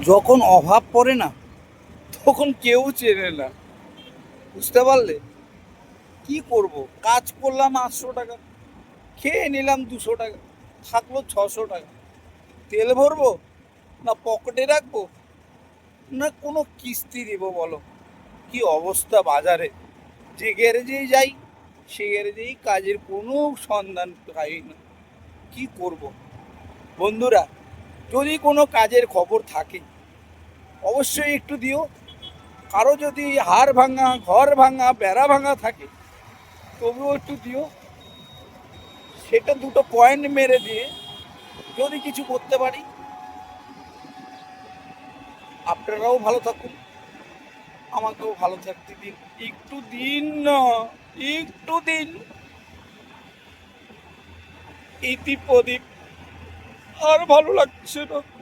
যখন অভাব পড়ে না, তখন কেউ চেনে না। বুঝতে পারলে? কি করব? কাজ করলাম 800 টাকা, খেয়ে নিলাম 200 টাকা, থাকলো 600 টাকা। তেল ভরবো, না পকেটে রাখবো, না কোনো কিস্তি দিব বলো? কি অবস্থা বাজারে! যে গ্যারেজেই যাই, সে গ্যারেজেই কাজের কোনো সন্ধান পাই না। কি করব? বন্ধুরা, যদি কোনো কাজের খবর থাকে অবশ্যই একটু দিও। কারো যদি হাড় ভাঙা, ঘর ভাঙা, বেড়া ভাঙা থাকে তবুও একটু দিও। সেটা দুটো পয়েন্ট মেরে দিয়ে যদি কিছু করতে পারি। আপনারাও ভালো থাকুন, আমাকেও ভালো থাকতে দিন। একটু দিন না, একটু দিন। ইতি প্রদীপ। আর ভালো লাগছে না।